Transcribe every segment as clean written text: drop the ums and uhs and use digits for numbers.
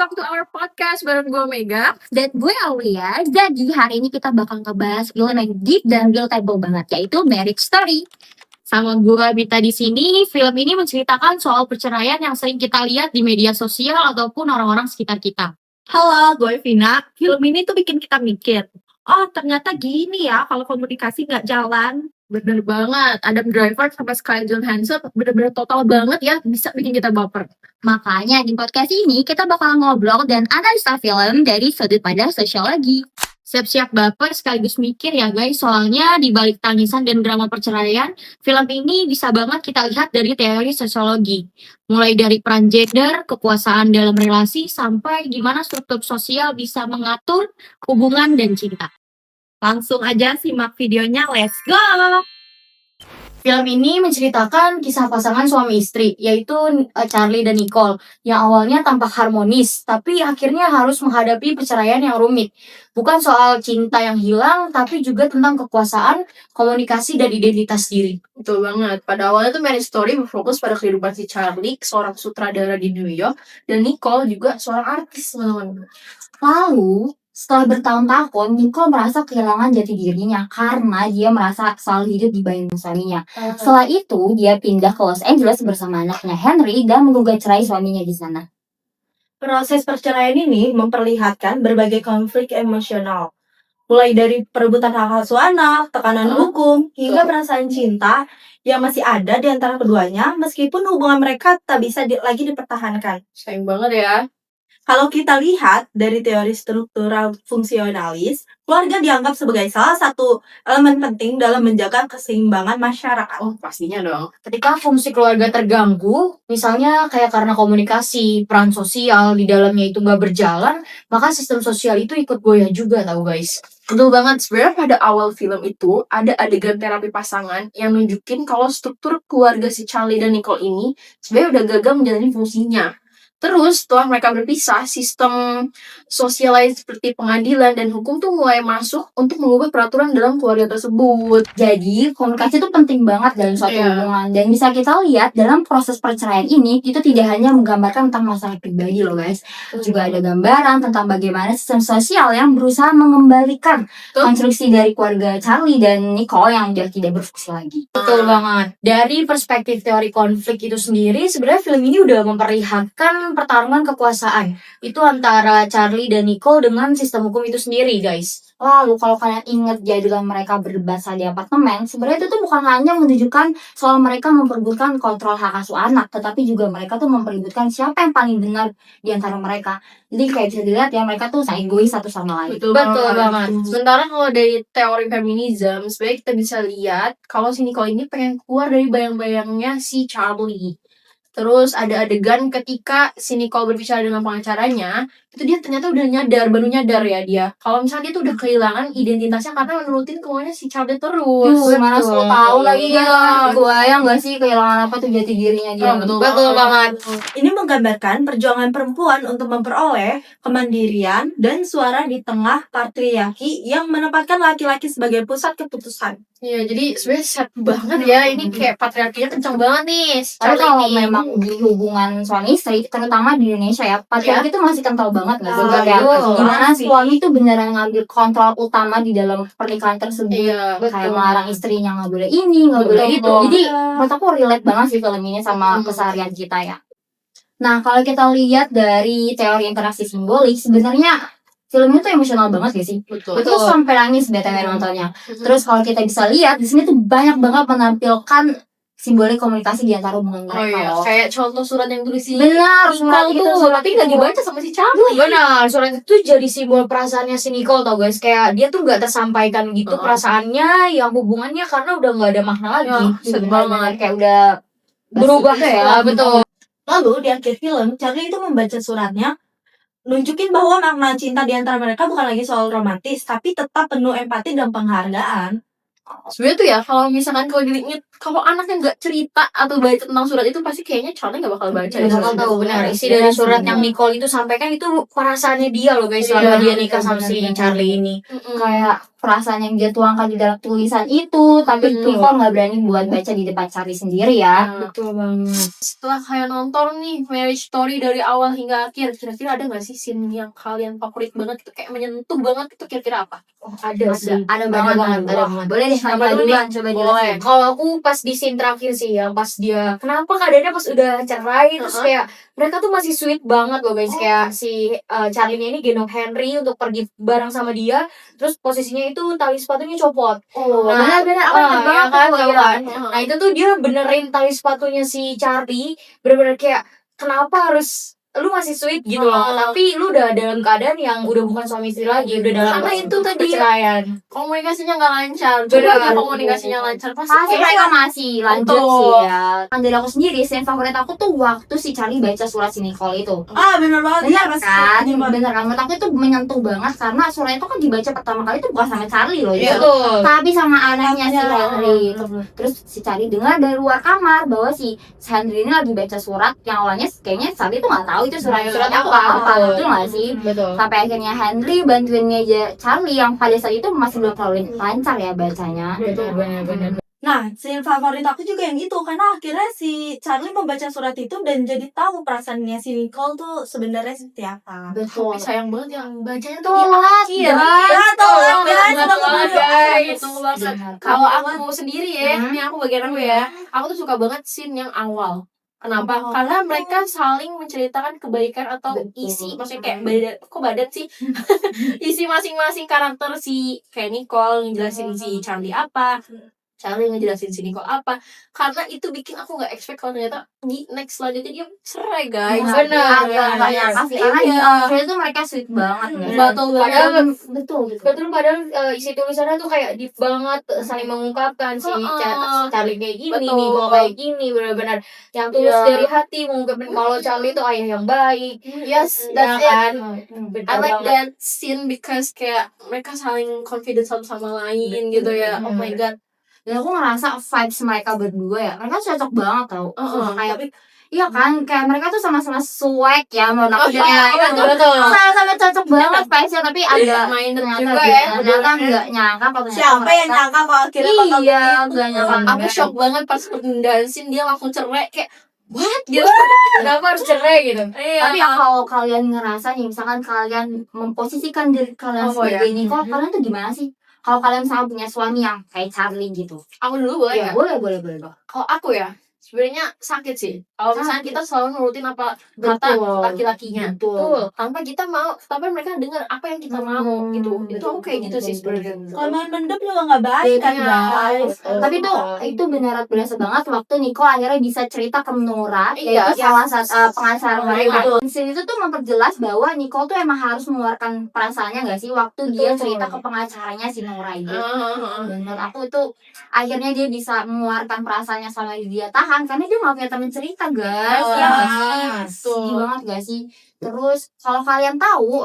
welcome to our podcast bareng gue Mega. Dan gue Aulia. Jadi hari ini kita bakal ngebahas film yang deep dan relatable banget, yaitu Marriage Story. Sama gue Bita di sini. Film ini menceritakan soal perceraian yang sering kita lihat di media sosial ataupun orang-orang sekitar kita. Halo, gue Vina. Film ini tuh bikin kita mikir, oh ternyata gini ya kalau komunikasi nggak jalan. Bener banget, Adam Driver sama Scarlett Johansson bener-bener total banget ya, bisa bikin kita baper. Makanya di podcast ini kita bakal ngobrol dan analisa film dari sudut pandang sosiologi. Siap-siap baper sekaligus mikir ya guys, soalnya di balik tangisan dan drama perceraian, film ini bisa banget kita lihat dari teori sosiologi. Mulai dari peran gender, kekuasaan dalam relasi, sampai gimana struktur sosial bisa mengatur hubungan dan cinta. Langsung aja simak videonya, let's go! Film ini menceritakan kisah pasangan suami istri, yaitu Charlie dan Nicole, yang awalnya tampak harmonis, tapi akhirnya harus menghadapi perceraian yang rumit. Bukan soal cinta yang hilang, tapi juga tentang kekuasaan, komunikasi, dan identitas diri. Betul banget. Pada awalnya tuh Marriage Story berfokus pada kehidupan si Charlie, seorang sutradara di New York, dan Nicole juga seorang artis, teman-teman. Lalu, setelah bertahun-tahun, Nicole merasa kehilangan jati dirinya karena dia merasa selalu hidup di bayang suaminya. Setelah itu, dia pindah ke Los Angeles bersama anaknya Henry dan menggugat cerai suaminya di sana. Proses perceraian ini memperlihatkan berbagai konflik emosional. Mulai dari perebutan hak asuh anak, tekanan hukum, hingga perasaan cinta yang masih ada di antara keduanya meskipun hubungan mereka tak bisa lagi dipertahankan. Sayang banget ya. Kalau kita lihat dari teori struktural fungsionalis, keluarga dianggap sebagai salah satu elemen penting dalam menjaga keseimbangan masyarakat. Oh, pastinya dong. Ketika fungsi keluarga terganggu, misalnya kayak karena komunikasi, peran sosial di dalamnya itu nggak berjalan, maka sistem sosial itu ikut goyah juga tau guys. Betul banget. Sebenarnya pada awal film itu ada adegan terapi pasangan yang nunjukin kalau struktur keluarga si Charlie dan Nicole ini sebenarnya udah gagal menjalani fungsinya. Terus setelah mereka berpisah, sistem sosial lain seperti pengadilan dan hukum tuh mulai masuk untuk mengubah peraturan dalam keluarga tersebut. Jadi, komunikasi itu penting banget dalam suatu hubungan. Dan bisa kita lihat dalam proses perceraian ini, itu tidak hanya menggambarkan tentang masalah pribadi loh guys. Juga ada gambaran tentang bagaimana sistem sosial yang berusaha mengembalikan konstruksi dari keluarga Charlie dan Nicole yang sudah tidak berfungsi lagi. Betul banget. Dari perspektif teori konflik itu sendiri, sebenarnya film ini udah memperlihatkan pertarungan kekuasaan. Itu antara Charlie dan Nicole dengan sistem hukum itu sendiri, guys. Lalu kalau kalian ingat jadilah mereka berdebat di apartemen, sebenarnya itu tuh bukan hanya menunjukkan soal mereka memperebutkan kontrol hak asuh anak, tetapi juga mereka tuh memperebutkan siapa yang paling benar di antara mereka. Jadi kayak bisa dilihat ya mereka tuh sangat egois satu sama lain. Betul banget. Sementara kalau dari teori feminisme, sebenarnya kita bisa lihat kalau si Nicole ini pengen keluar dari bayang-bayangnya si Charlie. Terus ada adegan ketika si Nicole berbicara dengan pengacaranya, itu dia ternyata baru nyadar ya dia. Kalau misalnya dia tuh udah kehilangan identitasnya karena menurutin kemauannya si Charlie terus. Mana lo tahu lagi ya, gue yang gak sih kehilangan apa tuh jati dirinya dia. Betul banget. Ini menggambarkan perjuangan perempuan untuk memperoleh kemandirian dan suara di tengah patriarki yang menempatkan laki-laki sebagai pusat keputusan. Iya, jadi sebenarnya sad banget ya. Ini kayak patriarkinya kencang banget nih. Tapi kalau memang di hubungan suami istri, terutama di Indonesia ya, patriarki itu masih kental banget nggak sih? Gimana suami itu beneran ngambil kontrol utama di dalam pernikahan tersebut, kayak melarang istrinya nggak boleh ini, nggak boleh itu. Jadi menurut aku relate banget sih film ini sama keseharian kita ya. Nah kalau kita lihat dari teori interaksi simbolik, sebenarnya filmnya tuh emosional banget gak sih? Betul. Itu sampai nangis BTW nontonnya. Terus kalau kita bisa lihat di sini tuh banyak banget menampilkan simbolik komunikasi di antara hubungan mereka. Oh iya, kayak contoh surat yang tulis si Benar, surat Nicole itu, tuh, tapi nggak dibaca sama si Charlie. Benar, surat itu jadi simbol perasaannya si Nicole tau guys. Kayak dia tuh gak tersampaikan gitu perasaannya, yang hubungannya karena udah gak ada makna lagi. Sedih banget. Kayak udah Berubah ya, betul. Lalu di akhir film, Charlie itu membaca suratnya, nunjukin bahwa makna cinta di antara mereka bukan lagi soal romantis, tapi tetap penuh empati dan penghargaan. Sebenarnya tuh ya, kalau misalkan kalau diinget, kalau anaknya nggak cerita atau baca tentang surat itu, pasti kayaknya Charlie nggak bakal baca. Benar, isi dari surat yang Nicole itu sampaikan itu perasaannya dia loh guys, selama dia nikah sama si Charlie ini. kayak perasaan yang dia tuangkan di dalam tulisan itu, tapi Nicole nggak berani buat baca di depan Charlie sendiri ya. Betul banget. Setelah kalian nonton nih Marriage Story dari awal hingga akhir, kira-kira ada nggak sih scene yang kalian favorit banget gitu, kayak menyentuh banget itu, kira-kira apa? Ada sih. Ada banget. banget. Boleh deh, Siapa Nabila dulu duluan, nih? coba Boleh. jelasin. Kalau aku pas di scene terakhir sih yang pas dia kenapa keadaannya pas udah cerai terus kayak mereka tuh masih sweet banget loh guys, kayak si Charlie ini gendong Henry untuk pergi bareng sama dia, terus posisinya itu tali sepatunya copot. Benar-benar aku ingat ya banget kan, tuh, tahu ya. kan? Nah itu tuh dia benerin tali sepatunya si Charlie, bener-bener kayak kenapa harus lu masih sweet gitu loh, tapi lu udah dalam keadaan yang udah bukan suami istri lagi, udah dalam Karena itu tadi perceraian. komunikasinya nggak lancar. Bener. Coba aja komunikasinya lancar pasti Pasti mereka masih lanjut Betul. sih ya. Dari aku sendiri, scene favorit aku tuh waktu si Charlie baca surat si Nicole itu. Bener banget. Bener Iya, kan? pas- Bener kan? Menurut aku itu menyentuh banget karena surat itu kan dibaca pertama kali itu bukan sama Charlie loh. Iya. Betul. Tapi sama anaknya si Anaknya. Henry. Terus si Charlie dengar dari luar kamar bahwa si Henry ini lagi baca surat yang awalnya kayaknya Charlie tuh nggak tahu itu surat apa, betul nggak sih? Betul. Sampai akhirnya Henry bantuin aja Charlie yang pada saat itu masih belum terlalu lancar ya bacanya. Betul benar-benar. Nah, scene favorit aku juga yang itu karena akhirnya si Charlie membaca surat itu dan jadi tahu perasaannya si Nicole tuh sebenarnya seperti apa. Betul. Tapi sayang banget yang bacanya tuh Telat, di akhir. Ya, telat, guys, Betul telat, guys. Benar. Kalau aku sendiri ya, Hmm. ini aku bagian aku ya, aku tuh suka banget scene yang awal. Kenapa? Karena mereka saling menceritakan kebaikan atau Betul. isi, maksudnya kayak badan sih, isi masing-masing karakter si kayak Nicole ngejelasin si Charlie apa, Charlie ngejelasin si Nicole apa. Karena itu bikin aku nggak expect kalau ternyata di next selanjutnya dia cerai guys. Benar. Agak nyangka sih karena Iya. di akhir itu mereka sweet banget nih. Betul Padahal banget. betul gitu. Betul, padahal isi tulisannya tuh kayak deep banget, saling mengungkapkan si Charlie kayak gini, Betul. Nicole kayak gini, benar-benar yang tulus Iya. dari hati mengungkapin kalau Charlie itu ayah yang baik. Yes, Ya that's it. kan? I like that scene because kayak mereka saling confident satu sama lain gitu ya. Oh my god. Dan aku ngerasa vibes mereka berdua ya, mereka cocok banget tau. Kayak Tapi iya kan, kayak mereka tuh sama-sama swag ya, menurut aku Iya, mereka tuh betul. sama-sama cocok banget vibes-nya, tapi agak Minded ternyata juga dia- ya. ternyata nggak nyangka kalau ternyata siapa yang mereka- nyangka kalau akhirnya bakal Iya, begitu? nggak nyangka. Aku shock banget pas perpindahan scene dia langsung cerai kayak what gitu. Kenapa harus cerai gitu? Iya. Tapi ya kalau kalian ngerasa nih, misalkan kalian memposisikan diri kalian sebagai Nicole, kalian tuh gimana sih? Kalau kalian sama punya suami yang kayak Charlie gitu. Aku dulu boleh Ya, nggak? boleh. Kalau aku ya sebenarnya sakit sih. Kalau misalnya Sakit. kita selalu nurutin apa kata Betul. laki-lakinya. Betul. Tanpa kita mau, tanpa mereka dengar apa yang kita mau gitu. Itu aku kayak gitu sih sebenarnya. Kalau main mendem juga nggak baik kan Iya. guys. Tapi itu benar berasa banget waktu Nicole akhirnya bisa cerita ke Nora, Iya, yaitu salah satu pengacara mereka. betul. Di sini tuh memperjelas bahwa Nicole tuh emang harus mengeluarkan perasaannya nggak sih waktu dia cerita ke pengacaranya si Nora ini. Dan menurut aku itu akhirnya dia bisa mengeluarkan perasaannya sama dia tahan karena dia nggak punya teman cerita guys. Ya nggak sih? Sedih banget gak sih? Terus kalau kalian tahu,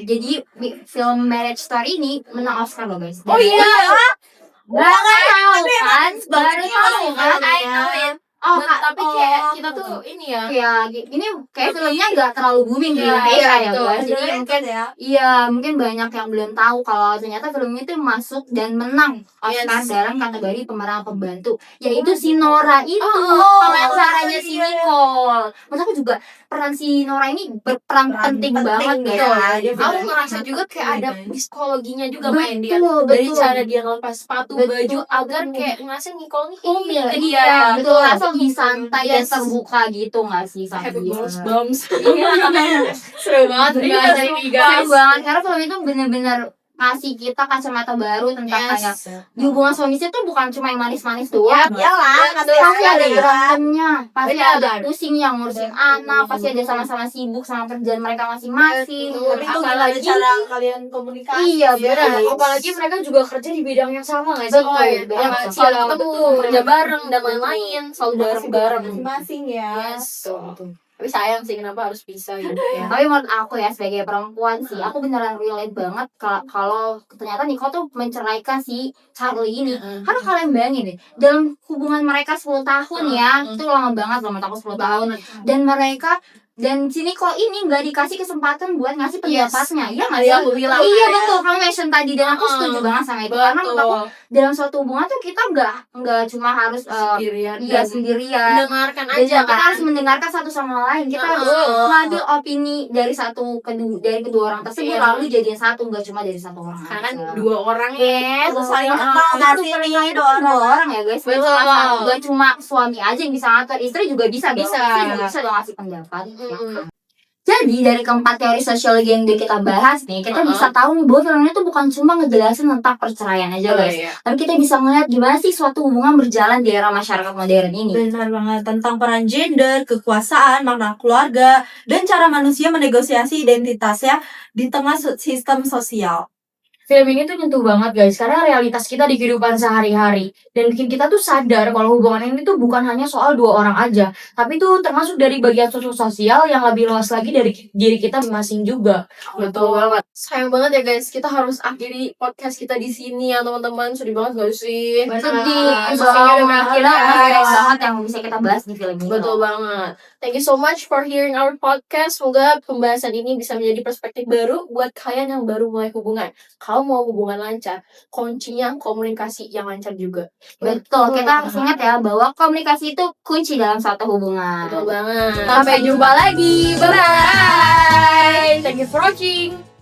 jadi film Marriage Story ini menang Oscar loh guys. Oh iya. Baru tahu kan? Baru tahu kan? Oh, Tapi kayak kita tuh ini ya. ya ini kayak filmnya nggak terlalu booming di Iya, Indonesia ya betul. guys. Jadi mungkin ya. iya mungkin banyak yang belum tahu kalau ternyata film itu masuk dan menang Oscar dalam kategori pemeran pembantu, yaitu si Nora itu pengacaranya si Nicole. Menurut aku juga peran si Nora ini berperan penting banget ya. guys. Dia Aku benar. ngerasa juga kayak ada psikologinya juga main dia. Betul, Dari betul. cara dia ngelepas sepatu, Betul. baju agar kayak ngerasa Nicole nih Iya, ke iya, dia. betul. Langsung lebih santai dan Yes. terbuka gitu nggak sih sama Happy dia. goosebumps. Seru banget Iya, bahasa seru ini Seru guys. banget karena film itu bener-bener ngasih kita kacamata baru tentang kayak di hubungan suami istri tuh bukan cuma yang manis-manis doang. Iyalah, Pasti ada berantemnya, pasti Benar. ada pusing yang ngurusin anak, pasti ada sama-sama sibuk sama kerjaan mereka masing-masing. Tapi itu gimana Apalagi- cara kalian komunikasi? Iya, Benar, benar. apalagi mereka juga kerja di bidang yang sama nggak sih? Betul, Kayak betul. yang Selalu selalu ketemu, kerja bareng dan lain-lain, selalu bareng-bareng. Masing-masing ya. Yes. Tapi sayang sih kenapa harus pisah gitu ya. Tapi menurut aku ya sebagai perempuan sih, aku beneran relate banget kalau ternyata Nicole tuh menceraikan si Charlie ini. Karena kalian bayangin deh, dalam hubungan mereka 10 tahun ya, itu lama banget loh menurut aku 10 tahun. Dan mereka Dan si Nicole ini nggak dikasih kesempatan buat ngasih Yes. pendapatnya. Iya nggak Tadi sih? aku bilang. Iya betul, kamu mention tadi dan aku setuju banget sama itu. Karena menurut aku Betul. dalam suatu hubungan tuh kita nggak cuma harus Sendirian. iya sendirian. Mendengarkan Dan aja kita kan. harus mendengarkan satu sama lain. Kita harus mengambil opini dari kedua orang tersebut Iya. lalu jadiin satu, nggak cuma dari satu orang. Karena kan aja. 2 orang ya. Terus saling kenal nggak sih nih Dua orang ya guys. Betul. Gak cuma suami aja yang bisa ngatur, istri juga bisa. Bisa. Istri juga bisa dong ngasih pendapat. Ya Mm-mm. kan? Jadi dari keempat teori sosiologi yang udah kita bahas nih, kita Uh-uh. bisa tahu nih bahwa film ini tuh bukan cuma ngejelasin tentang perceraian aja guys. Iya. Tapi kita bisa melihat gimana sih suatu hubungan berjalan di era masyarakat modern ini. Benar banget, tentang peran gender, kekuasaan, makna keluarga, dan cara manusia menegosiasi identitasnya di tengah sistem sosial. Film ini tuh nyentuh banget guys, karena realitas kita di kehidupan sehari-hari. Dan bikin kita tuh sadar kalau hubungan ini tuh bukan hanya soal 2 orang aja, tapi tuh termasuk dari bagian sosial yang lebih luas lagi dari diri kita masing-masing juga. Betul banget. Sayang banget ya guys, kita harus akhiri podcast kita di sini ya teman-teman. Sedih banget gak sih? Sedih, Soalnya udah berakhir kita ya. masih banyak banget yang bisa kita bahas di film ini. Betul banget. Thank you so much for hearing our podcast. Semoga pembahasan ini bisa menjadi perspektif baru buat kalian yang baru mulai hubungan. Kalau mau hubungan lancar, kuncinya komunikasi yang lancar juga. Betul, kita harus ingat ya bahwa komunikasi itu kunci dalam suatu hubungan. Betul banget. Sampai jumpa lagi. Bye. Thank you for watching.